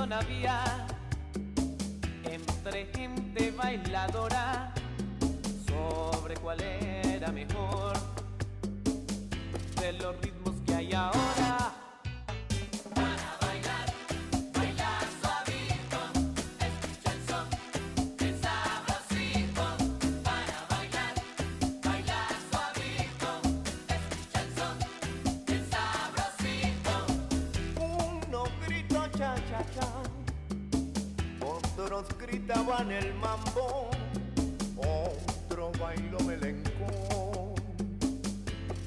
confusión había entre gente bailadora sobre cuál era mejor de los ritmos que hay ahora. Para bailar, bailar suavito, escucha el son, el sabrosito. Para bailar, bailar suavito, escucha el son, el sabrosito. Uno gritó cha cha cha, otros gritaban el mambo, otro bailó melencón,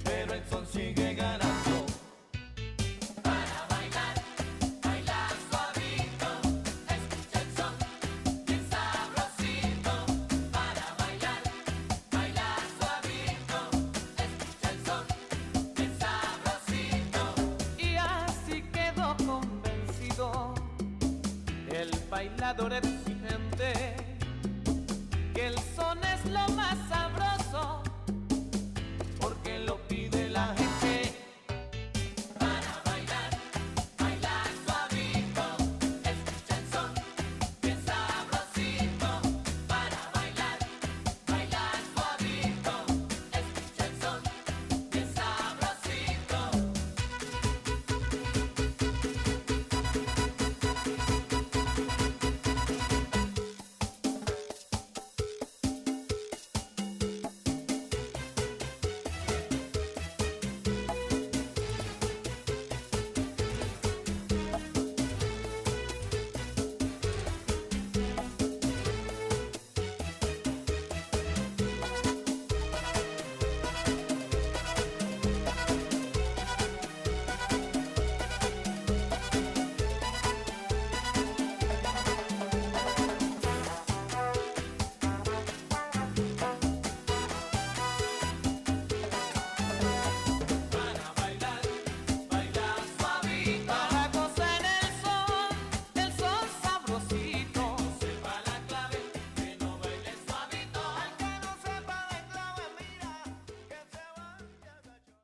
Pero el son sigue ganando. Para bailar, bailar suavito, escucha el son, el sabrosito. Para bailar, bailar suavito, escucha el son, el sabrosito. Y así quedó convencido el bailador